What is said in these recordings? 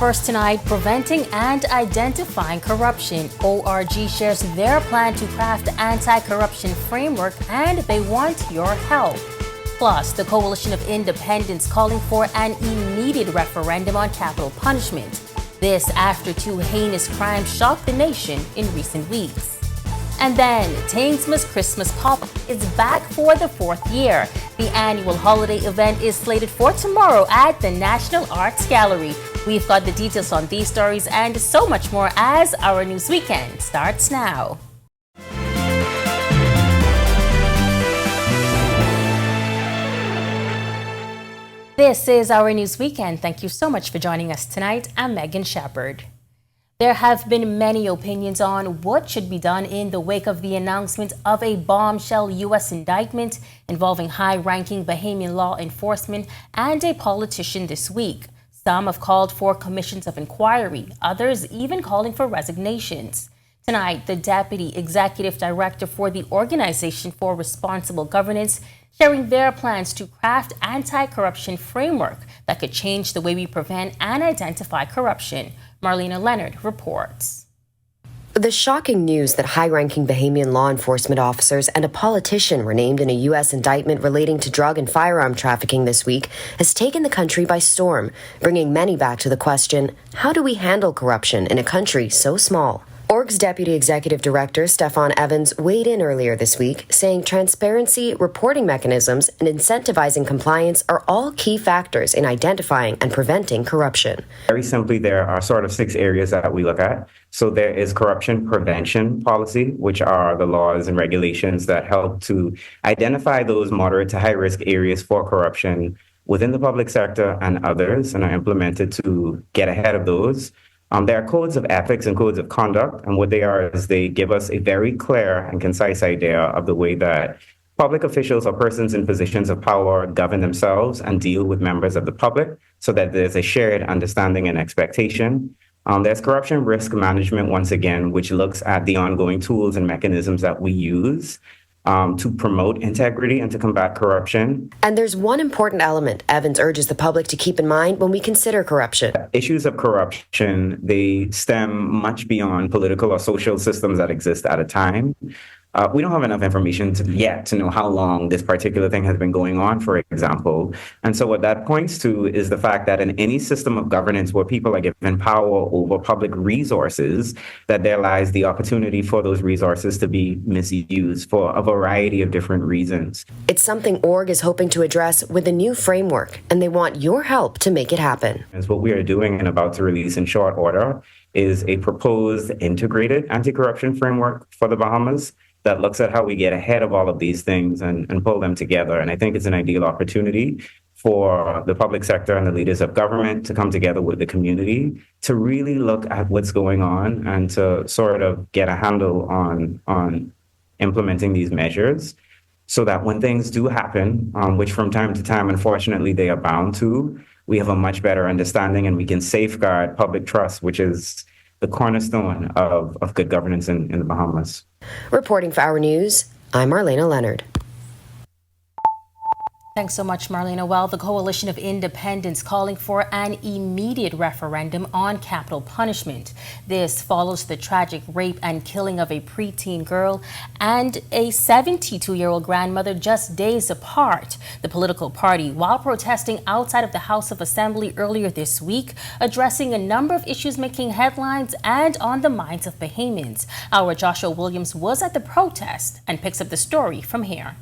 First tonight, preventing and identifying corruption. ORG shares their plan to craft anti-corruption framework and they want your help. Plus, the Coalition of Independents calling for an immediate referendum on capital punishment. This after two heinous crimes shocked the nation in recent weeks. And then, Taingsmas Christmas Pop is back for the fourth year. The annual holiday event is slated for tomorrow at the National Arts Gallery. We've got the details on these stories and so much more as our news weekend starts now. This is our news weekend. Thank you so much for joining us tonight. I'm Megan Shepard. There have been many opinions on what should be done in the wake of the announcement of a bombshell U.S. indictment involving high-ranking Bahamian law enforcement and a politician this week. Some have called for commissions of inquiry, others even calling for resignations. Tonight, the Deputy Executive Director for the Organization for Responsible Governance sharing their plans to craft anti-corruption framework that could change the way we prevent and identify corruption. Marlena Leonard reports. The shocking news that high-ranking Bahamian law enforcement officers and a politician were named in a U.S. indictment relating to drug and firearm trafficking this week has taken the country by storm, bringing many back to the question, how do we handle corruption in a country so small? ORG's Deputy Executive Director, Stefan Evans, weighed in earlier this week, saying transparency, reporting mechanisms, and incentivizing compliance are all key factors in identifying and preventing corruption. Very simply, there are sort of 6 areas that we look at. So there is corruption prevention policy, which are the laws and regulations that help to identify those moderate to high-risk areas for corruption within the public sector and others, and are implemented to get ahead of those. There are codes of ethics and codes of conduct, and what they are is they give us a very clear and concise idea of the way that public officials or persons in positions of power govern themselves and deal with members of the public so that there's a shared understanding and expectation. There's corruption risk management, once again, which looks at the ongoing tools and mechanisms that we use to promote integrity and to combat corruption. And there's one important element Evans urges the public to keep in mind when we consider corruption. Issues of corruption, they stem much beyond political or social systems that exist at a time. We don't have enough information yet to know how long this particular thing has been going on, for example. And so what that points to is the fact that in any system of governance where people are given power over public resources, that there lies the opportunity for those resources to be misused for a variety of different reasons. It's something ORG is hoping to address with a new framework, and they want your help to make it happen. As what we are doing and about to release in short order is a proposed integrated anti-corruption framework for the Bahamas that looks at how we get ahead of all of these things and pull them together. And I think it's an ideal opportunity for the public sector and the leaders of government to come together with the community to really look at what's going on and to sort of get a handle on implementing these measures so that when things do happen, which from time to time, unfortunately, they are bound to, we have a much better understanding and we can safeguard public trust, which is the cornerstone of good governance in the Bahamas. Reporting for Our News, I'm Marlena Leonard. Thanks so much, Marlena. Well, the Coalition of Independents calling for an immediate referendum on capital punishment. This follows the tragic rape and killing of a preteen girl and a 72-year-old grandmother just days apart. The political party, while protesting outside of the House of Assembly earlier this week, addressing a number of issues making headlines and on the minds of Bahamians. Our Joshua Williams was at the protest and picks up the story from here.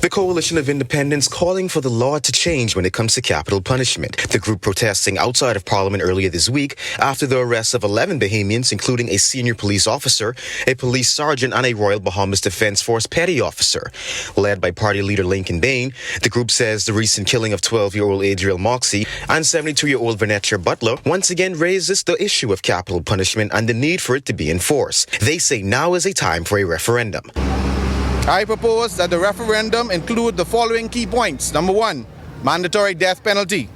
The Coalition of Independents calling for the law to change when it comes to capital punishment. The group protesting outside of Parliament earlier this week after the arrest of 11 Bahamians, including a senior police officer, a police sergeant, and a Royal Bahamas Defense Force petty officer. Led by party leader Lincoln Bain, the group says the recent killing of 12-year-old Adriel Moxie and 72-year-old Venetia Butler once again raises the issue of capital punishment and the need for it to be enforced. They say now is a time for a referendum. I propose that the referendum include the following key points. Number 1, mandatory death penalty.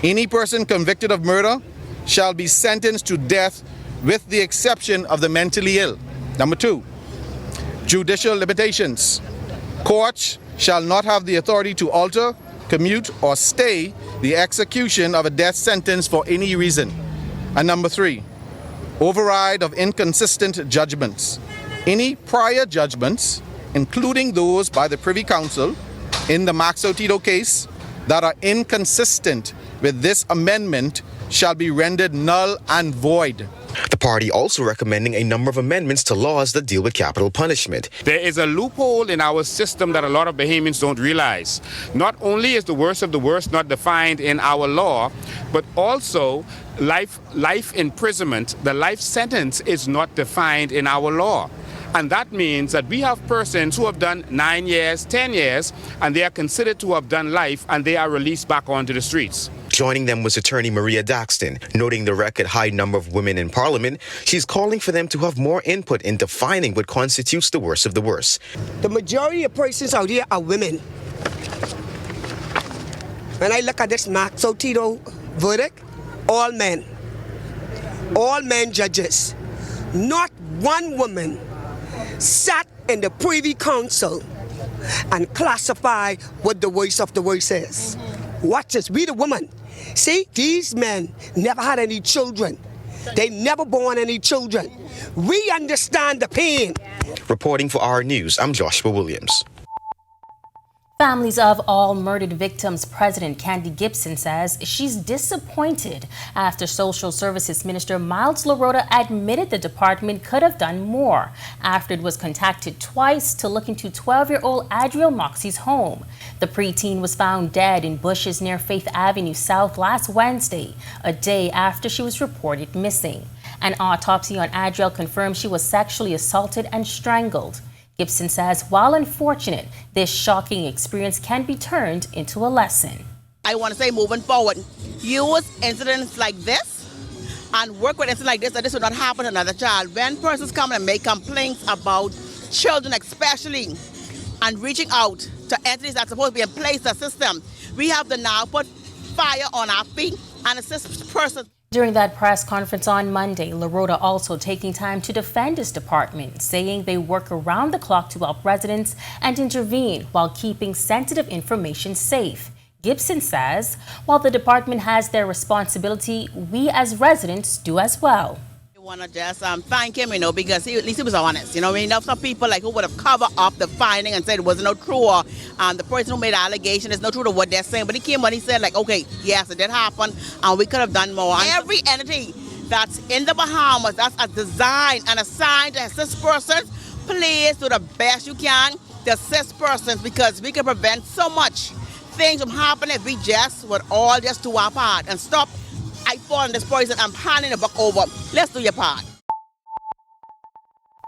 Any person convicted of murder shall be sentenced to death with the exception of the mentally ill. Number 2, judicial limitations. Courts shall not have the authority to alter, commute, or stay the execution of a death sentence for any reason. And number 3, override of inconsistent judgments. Any prior judgments, including those by the Privy Council in the Maxo Tito case, that are inconsistent with this amendment shall be rendered null and void. The party also recommending a number of amendments to laws that deal with capital punishment. There is a loophole in our system that a lot of Bahamians don't realize. Not only is the worst of the worst not defined in our law, but also life imprisonment, the life sentence is not defined in our law. And that means that we have persons who have done 9 years, 10 years, and they are considered to have done life, and they are released back onto the streets. Joining them was attorney Maria Daxton. Noting the record high number of women in Parliament, she's calling for them to have more input in defining what constitutes the worst of the worst. The majority of persons out here are women. When I look at this Maxo Tito verdict, all men judges. Not one woman sat in the Privy Council and classified what the worst of the worst is. Watch this, we the woman. See, these men never had any children. They never born any children. We understand the pain. Reporting for Our News, I'm Joshua Williams. Families of all murdered victims, President Candy Gibson says she's disappointed after Social Services Minister Miles LaRota admitted the department could have done more after it was contacted twice to look into 12-year-old Adriel Moxie's home. The preteen was found dead in bushes near Faith Avenue South last Wednesday, a day after she was reported missing. An autopsy on Adriel confirmed she was sexually assaulted and strangled. Gibson says, while unfortunate, this shocking experience can be turned into a lesson. I want to say moving forward, use incidents like this and work with incidents like this, that this will not happen to another child. When persons come and make complaints about children especially, and reaching out to entities that are supposed to be in place to assist them, we have to now put fire on our feet and assist persons. During that press conference on Monday, LaRota also taking time to defend his department, saying they work around the clock to help residents and intervene while keeping sensitive information safe. Gibson says, while the department has their responsibility, we as residents do as well. I want to just thank him, because at least he was honest. We know some people who would have covered up the finding and said it wasn't no true, or the person who made the allegation is no true to what they're saying. But he came and he said, okay, yes, it did happen, and we could have done more. And every entity that's in the Bahamas that's designed and assigned to assist persons, please do the best you can to assist persons, because we can prevent so much things from happening if we just would all just do our part and stop. I fall in this poison, I'm handing the buck over. Let's do your part.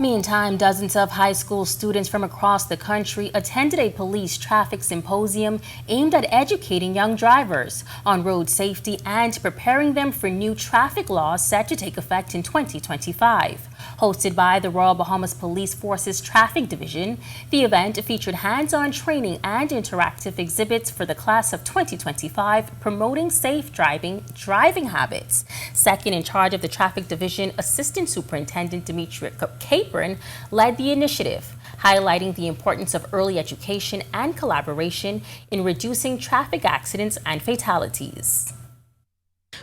Meantime, dozens of high school students from across the country attended a police traffic symposium aimed at educating young drivers on road safety and preparing them for new traffic laws set to take effect in 2025. Hosted by the Royal Bahamas Police Force's Traffic Division, the event featured hands-on training and interactive exhibits for the class of 2025 promoting safe driving habits. Second in charge of the Traffic Division, Assistant Superintendent Dimitri Capron led the initiative, highlighting the importance of early education and collaboration in reducing traffic accidents and fatalities.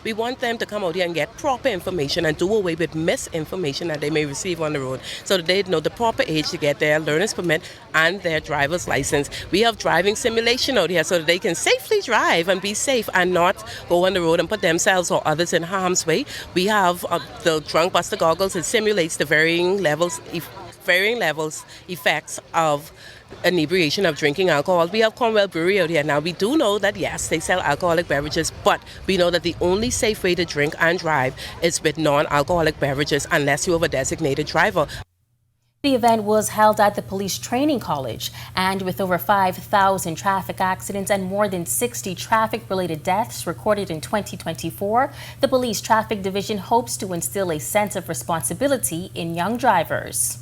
We want them to come out here and get proper information and do away with misinformation that they may receive on the road, so that they know the proper age to get their learner's permit and their driver's license. We have driving simulation out here so that they can safely drive and be safe and not go on the road and put themselves or others in harm's way. We have the drunk buster goggles. It simulates the varying levels effects of inebriation of drinking alcohol. We have Cornwall Brewery out here. Now, we do know that, yes, they sell alcoholic beverages, but we know that the only safe way to drink and drive is with non-alcoholic beverages unless you have a designated driver. The event was held at the Police Training College, and with over 5,000 traffic accidents and more than 60 traffic-related deaths recorded in 2024, the Police Traffic Division hopes to instill a sense of responsibility in young drivers.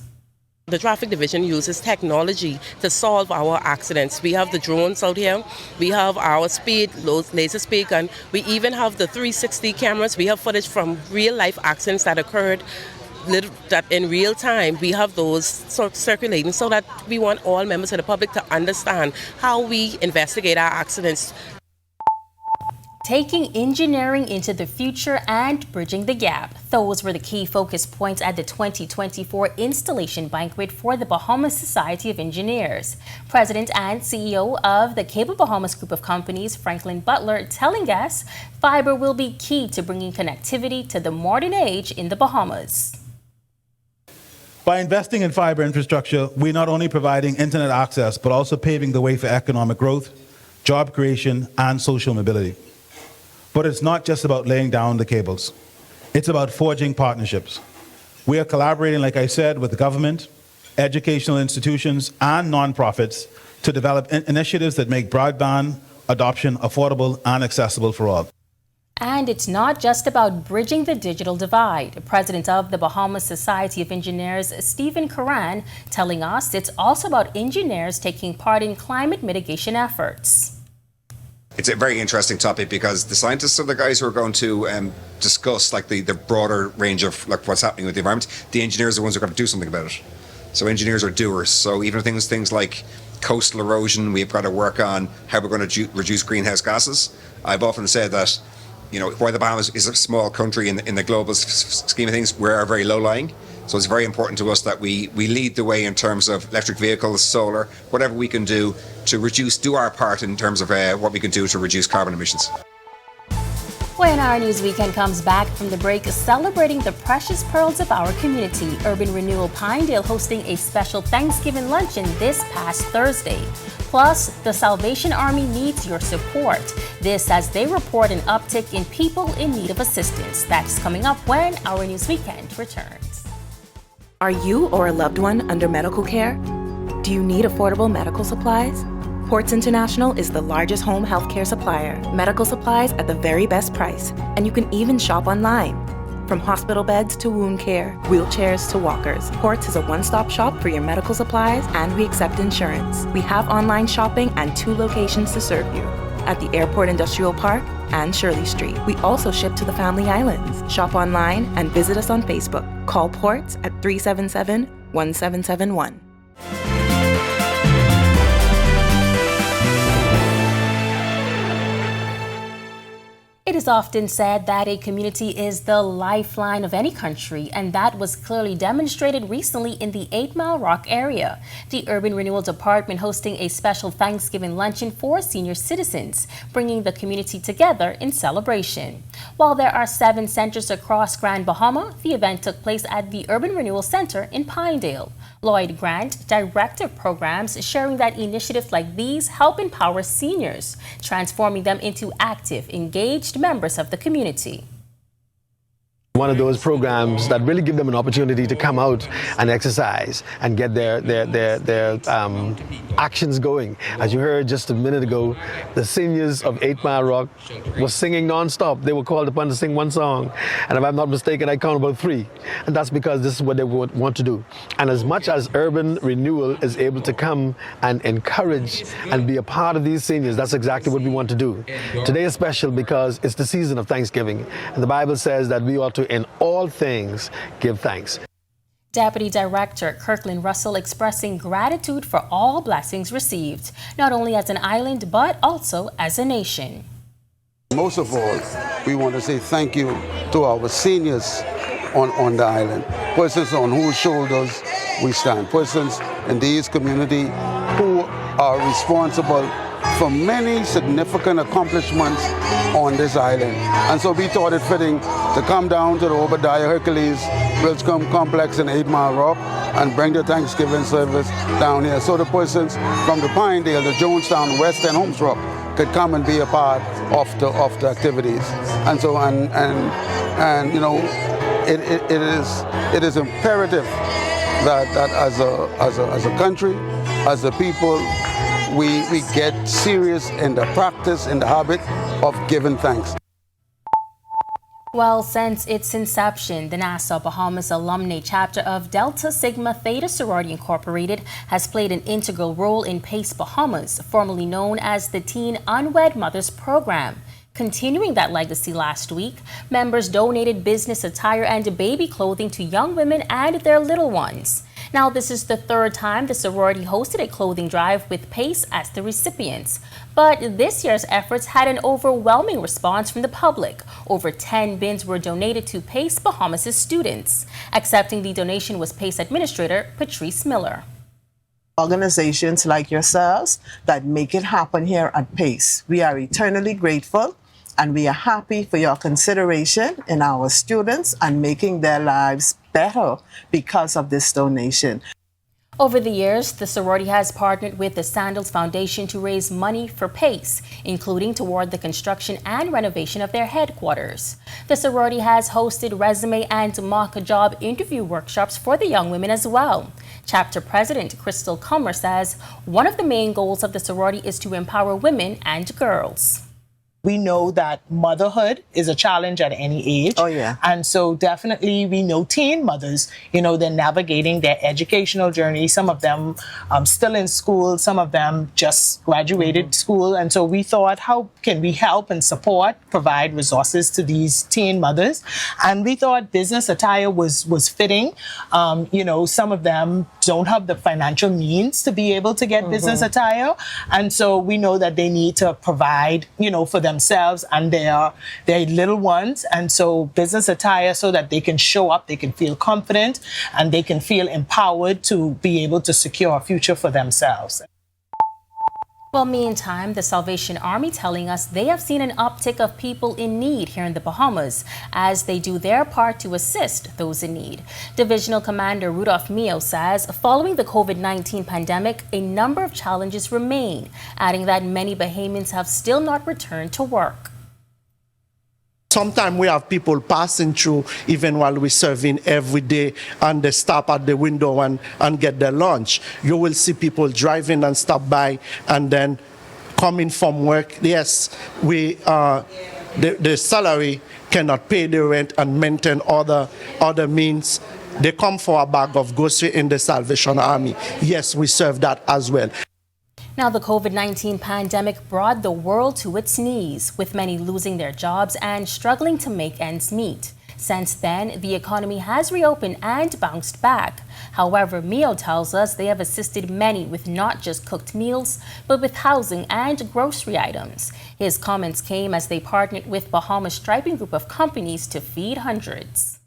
The Traffic Division uses technology to solve our accidents. We have the drones out here. We have our laser speed gun. We even have the 360 cameras. We have footage from real-life accidents that occurred that in real time. We have those circulating so that we want all members of the public to understand how we investigate our accidents. taking engineering into the future and bridging the gap. Those were the key focus points at the 2024 installation banquet for the Bahamas Society of Engineers. President and CEO of the Cable Bahamas Group of Companies, Franklin Butler, telling us fiber will be key to bringing connectivity to the modern age in the Bahamas. By investing in fiber infrastructure, we're not only providing internet access, but also paving the way for economic growth, job creation, and social mobility. But it's not just about laying down the cables. It's about forging partnerships. We are collaborating, like I said, with the government, educational institutions, and nonprofits to develop initiatives that make broadband adoption affordable and accessible for all. And it's not just about bridging the digital divide. President of the Bahamas Society of Engineers, Stephen Karan, telling us it's also about engineers taking part in climate mitigation efforts. It's a very interesting topic because the scientists are the guys who are going to discuss the broader range of what's happening with the environment. The engineers are the ones who are going to do something about it. So engineers are doers. So even things like coastal erosion, we've got to work on how we're going to reduce greenhouse gases. I've often said that, while the Bahamas is a small country in the global scheme of things, we are very low-lying. So it's very important to us that we lead the way in terms of electric vehicles, solar, whatever we can do to do our part in terms of what we can do to reduce carbon emissions. When Our News Weekend comes back from the break, celebrating the precious pearls of our community, Urban Renewal Pinedale hosting a special Thanksgiving luncheon this past Thursday. Plus, the Salvation Army needs your support. This as they report an uptick in people in need of assistance. That's coming up when Our News Weekend returns. Are you or a loved one under medical care? Do you need affordable medical supplies? Ports International is the largest home healthcare supplier. Medical supplies at the very best price. And you can even shop online. From hospital beds to wound care, wheelchairs to walkers, Ports is a one-stop shop for your medical supplies, and we accept insurance. We have online shopping and 2 locations to serve you, at the Airport Industrial Park and Shirley Street. We also ship to the Family Islands. Shop online and visit us on Facebook. Call Ports at 377-1771. It is often said that a community is the lifeline of any country, and that was clearly demonstrated recently in the 8 Mile Rock area. The Urban Renewal Department hosting a special Thanksgiving luncheon for senior citizens, bringing the community together in celebration. While there are 7 centers across Grand Bahama, the event took place at the Urban Renewal Center in Pinedale. Lloyd Grant, Director of Programs, sharing that initiatives like these help empower seniors, transforming them into active, engaged members of the community. One of those programs that really give them an opportunity to come out and exercise and get their actions going. As you heard just a minute ago, the seniors of 8 Mile Rock were singing non-stop. They were called upon to sing one song, and if I'm not mistaken, I count about 3. And that's because this is what they want to do. And as much as Urban Renewal is able to come and encourage and be a part of these seniors, that's exactly what we want to do. Today is special because it's the season of Thanksgiving, and the Bible says that we ought to in all things give thanks. Deputy Director Kirkland Russell expressing gratitude for all blessings received, not only as an island, but also as a nation. Most of all, we want to say thank you to our seniors on the island, persons on whose shoulders we stand, persons in these community who are responsible for many significant accomplishments on this island. And so we thought it fitting to come down to the Obadiah Hercules Wilscombe Complex in 8 Mile Rock and bring the Thanksgiving service down here so the persons from the Pinedale, the Jonestown, West and Holmes Rock could come and be a part of the activities. And so and you know, it is imperative that as a country, as a people, we get serious in the practice, in the habit of giving thanks. Well, since its inception, the Nassau Bahamas Alumni Chapter of Delta Sigma Theta Sorority Incorporated has played an integral role in PACE Bahamas, formerly known as the Teen Unwed Mothers Program. Continuing that legacy last week, members donated business attire and baby clothing to young women and their little ones. Now, this is the third time the sorority hosted a clothing drive with PACE as the recipients. But this year's efforts had an overwhelming response from the public. Over 10 bins were donated to PACE Bahamas' students. Accepting the donation was PACE Administrator Patrice Miller. Organizations like yourselves that make it happen here at PACE. We are eternally grateful and we are happy for your consideration in our students and making their lives better because of this donation. Over the years, the sorority has partnered with the Sandals Foundation to raise money for PACE, including toward the construction and renovation of their headquarters. The sorority has hosted resume and mock job interview workshops for the young women as well. Chapter President Crystal Comer says one of the main goals of the sorority is to empower women and girls. We know that motherhood is a challenge at any age. Oh, yeah. And so definitely we know teen mothers, they're navigating their educational journey. Some of them still in school, some of them just graduated school. And so we thought, how can we help and support, provide resources to these teen mothers? And we thought business attire was fitting. Some of them don't have the financial means to be able to get business attire. And so we know that they need to provide, for themselves and their little ones. And so business attire so that they can show up, they can feel confident, and they can feel empowered to be able to secure a future for themselves. Well, meantime, the Salvation Army telling us they have seen an uptick of people in need here in the Bahamas as they do their part to assist those in need. Divisional Commander Rudolph Mio says following the COVID-19 pandemic, a number of challenges remain, adding that many Bahamians have still not returned to work. Sometimes we have people passing through even while we're serving every day and they stop at the window and get their lunch. You will see people driving and stop by and then coming from work. Yes, the salary cannot pay the rent and maintain other means. They come for a bag of grocery in the Salvation Army. Yes, we serve that as well. Now, the COVID-19 pandemic brought the world to its knees, with many losing their jobs and struggling to make ends meet. Since then, the economy has reopened and bounced back. However, Mio tells us they have assisted many with not just cooked meals, but with housing and grocery items. His comments came as they partnered with Bahamas Striping Group of companies to feed hundreds.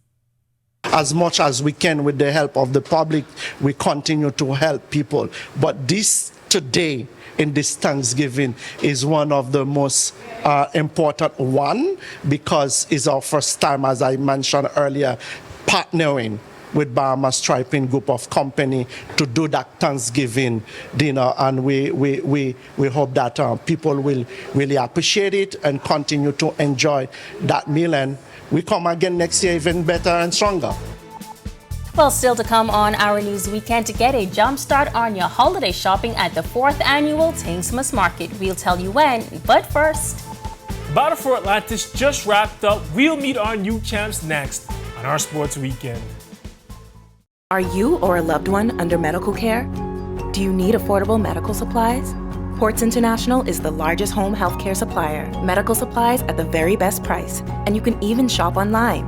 As much as we can with the help of the public, we continue to help people. But this today, in this Thanksgiving, is one of the most important one because it's our first time, as I mentioned earlier, partnering with Bahamas Striping Group of Company to do that Thanksgiving dinner, and we hope that people will really appreciate it and continue to enjoy that meal, and we come again next year even better and stronger. Well, still to come on Our News Weekend, to get a jump start on your holiday shopping at the 4th annual Tingsmas Market. We'll tell you when, but first. Battle for Atlantis just wrapped up. We'll meet our new champs next on Our Sports Weekend. Are you or a loved one under medical care? Do you need affordable medical supplies? Ports International is the largest home healthcare supplier. Medical supplies at the very best price. And you can even shop online.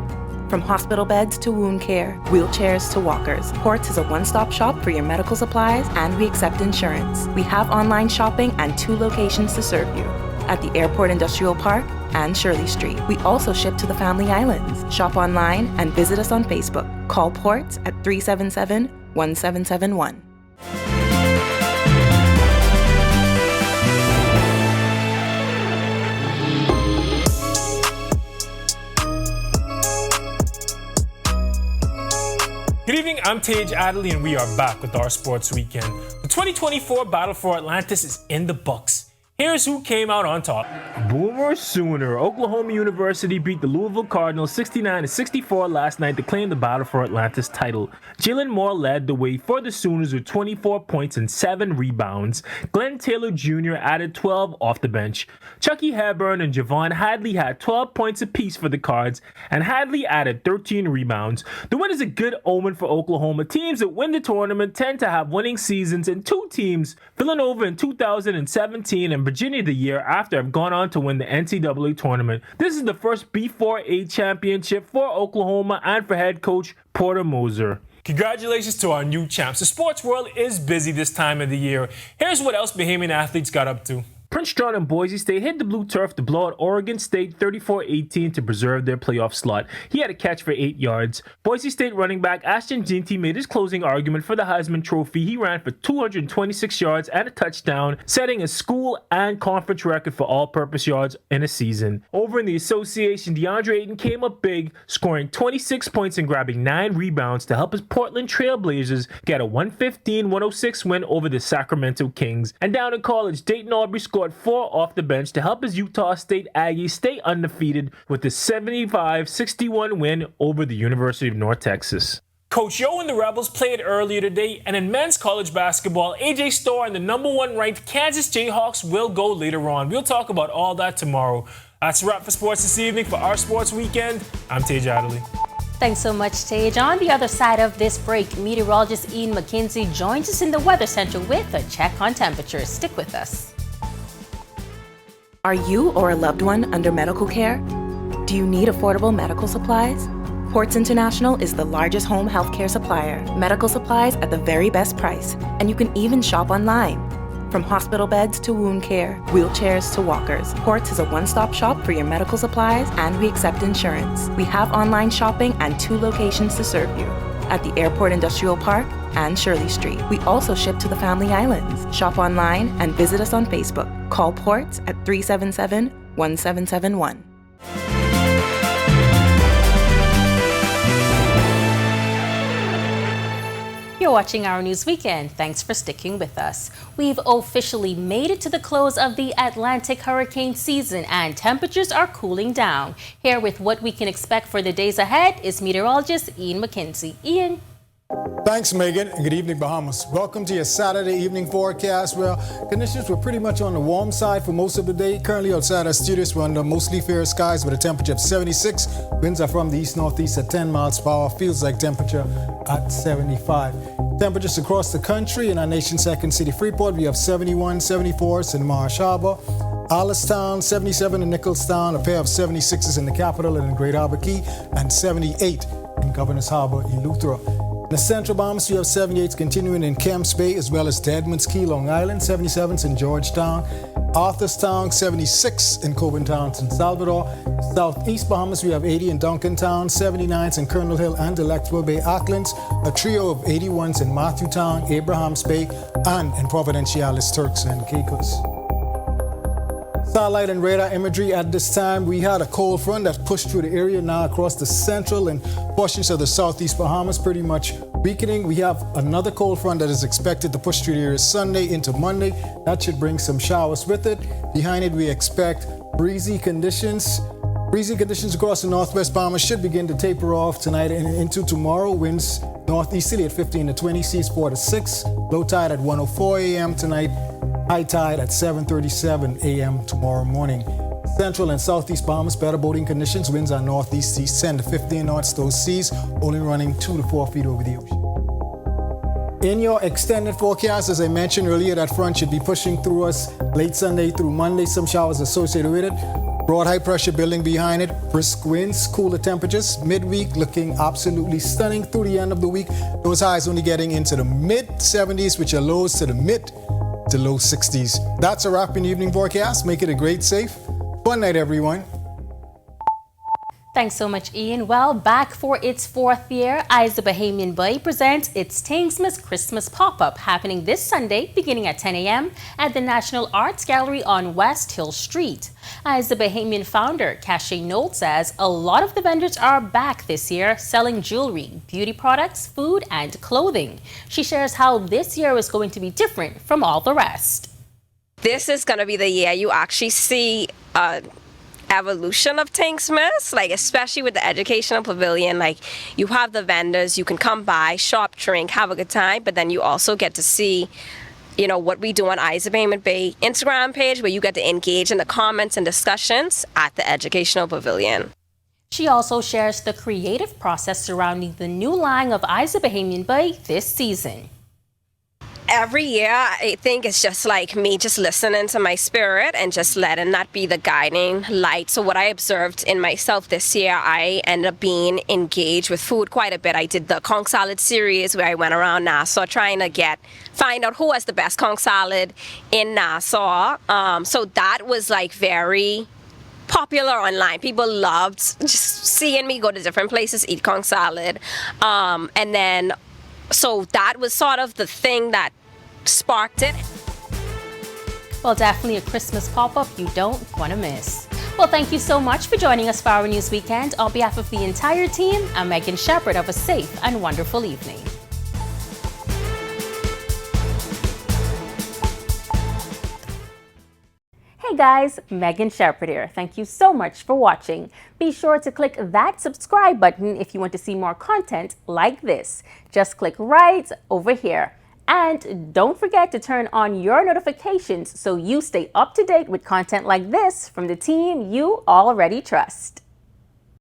From hospital beds to wound care, wheelchairs to walkers, Ports is a one-stop shop for your medical supplies, and we accept insurance. We have online shopping and 2 locations to serve you, at the Airport Industrial Park and Shirley Street. We also ship to the Family Islands. Shop online and visit us on Facebook. Call Ports at 377-1771. Good evening, I'm Tage Adderley, and we are back with our Sports Weekend. The 2024 Battle for Atlantis is in the books. Here's who came out on top. Boomer Sooner. Oklahoma University beat the Louisville Cardinals 69-64 last night to claim the Battle for Atlantis title. Jalen Moore led the way for the Sooners with 24 points and 7 rebounds. Glenn Taylor Jr. added 12 off the bench. Chucky Hepburn and Javon Hadley had 12 points apiece for the Cards, and Hadley added 13 rebounds. The win is a good omen for Oklahoma. Teams that win the tournament tend to have winning seasons, and 2 teams, Villanova in 2017 and Virginia the year after, have gone on to win the NCAA tournament. This is the first B4A championship for Oklahoma and for head coach Porter Moser. Congratulations to our new champs. The sports world is busy this time of the year. Here's what else Bahamian athletes got up to. Prince John and Boise State hit the blue turf to blow out Oregon State 34-18 to preserve their playoff slot. He had a catch for 8 yards. Boise State running back Ashton Ginty made his closing argument for the Heisman Trophy. He ran for 226 yards and a touchdown, setting a school and conference record for all-purpose yards in a season. Over in the association, DeAndre Ayton came up big, scoring 26 points and grabbing 9 rebounds to help his Portland Trail Blazers get a 115-106 win over the Sacramento Kings. And down in college, Dayton Aubrey scored 4 off the bench to help his Utah State Aggies stay undefeated with a 75-61 win over the University of North Texas. Coach Yo and the Rebels played earlier today, and in men's college basketball, AJ Storr and the #1 ranked Kansas Jayhawks will go later on. We'll talk about all that tomorrow. That's a wrap for sports this evening. For our Sports Weekend, I'm Tej Adderley. Thanks so much, Tej. On the other side of this break, meteorologist Ian McKenzie joins us in the Weather Center with a check on temperatures. Stick with us. Are you or a loved one under medical care? Do you need affordable medical supplies? Ports International is the largest home healthcare supplier. Medical supplies at the very best price. And you can even shop online. From hospital beds to wound care, wheelchairs to walkers, Ports is a one-stop shop for your medical supplies, and we accept insurance. We have online shopping and 2 locations to serve you, at the Airport Industrial Park and Shirley Street. We also ship to the Family Islands. Shop online and visit us on Facebook. Call Ports at 377-1771. You're watching Our News Weekend. Thanks for sticking with us. We've officially made it to the close of the Atlantic hurricane season, and temperatures are cooling down. Here with what we can expect for the days ahead is meteorologist Ian McKenzie. Ian. Thanks, Megan, and good evening, Bahamas. Welcome to your Saturday evening forecast. Well, conditions were pretty much on the warm side for most of the day. Currently outside our studios, we're under mostly fair skies with a temperature of 76. Winds are from the east-northeast at 10 miles per hour. Feels like temperature at 75. Temperatures across the country in our nation's second city, Freeport, we have 71, 74 in Marsh Harbor. Allenstown, 77 in Nicholstown, a pair of 76s in the capital and in Great Harbor Key, and 78 in Governor's Harbor, Eleuthera. In the central Bahamas, we have 78s continuing in Kemps Bay as well as Deadman's Key, Long Island, 77s in Georgetown, Arthurstown, 76 in Coburntown, San Salvador. Southeast Bahamas, we have 80 in Duncantown, 79s in Colonel Hill and Electoral Bay, Auckland, a trio of 81s in Matthewtown, Abrahams Bay, and in Providenciales, Turks and Caicos. Satellite and radar imagery at this time. We had a cold front that pushed through the area now across the central and portions of the southeast Bahamas, pretty much weakening. We have another cold front that is expected to push through the area Sunday into Monday. That should bring some showers with it. Behind it, we expect breezy conditions. Breezy conditions across the northwest Bahamas should begin to taper off tonight and into tomorrow. Winds northeasterly at 15 to 20, seas 4 to 6. Low tide at 1:04 a.m. tonight. High tide at 7:37 a.m. tomorrow morning. Central and southeast Bahamas, better boating conditions. Winds are northeast seas 10 to 15 knots. Those seas only running 2 to 4 feet over the ocean. In your extended forecast, as I mentioned earlier, that front should be pushing through us late Sunday through Monday. Some showers associated with it. Broad high pressure building behind it. Brisk winds, cooler temperatures. Midweek looking absolutely stunning through the end of the week. Those highs only getting into the mid 70s, which are lows to the mid to low 60s. That's a wrap in evening forecast. Make it a great, safe, fun night, everyone. Thanks so much, Ian. Well, back for its 4th year, Eyes of Bahamian Bay presents its Taingsmas Christmas Pop-Up, happening this Sunday beginning at 10 a.m. at the National Arts Gallery on West Hill Street. Eyes of Bahamian founder Cache Nolt says a lot of the vendors are back this year selling jewelry, beauty products, food, and clothing. She shares how this year is going to be different from all the rest. This is going to be the year you actually see evolution of Taingsmas, like especially with the educational pavilion. Like you have the vendors, you can come by, shop, drink, have a good time, but then you also get to see, you know, what we do on Eyes of Bahamian Bay Instagram page, where you get to engage in the comments and discussions at the educational pavilion. She also shares the creative process surrounding the new line of Eyes of Bahamian Bay this season. every year, I think it's just like me just listening to my spirit and just letting that be the guiding light. So what I observed in myself this year, I ended up being engaged with food quite a bit. I did the conch salad series where I went around Nassau trying to find out who has the best conch salad in Nassau. So that was like very popular online. People loved just seeing me go to different places, eat conch salad. And then, so that was sort of the thing that sparked it. Well, definitely a Christmas pop-up you don't want to miss. Well, thank you so much for joining us for Our News Weekend. On behalf of the entire team, I'm Megan Shepherd. Have a safe and wonderful evening. Hey guys, Megan Shepherd here. Thank you so much for watching. Be sure to click that subscribe button if you want to see more content like this. Just click right over here. And don't forget to turn on your notifications so you stay up to date with content like this from the team you already trust.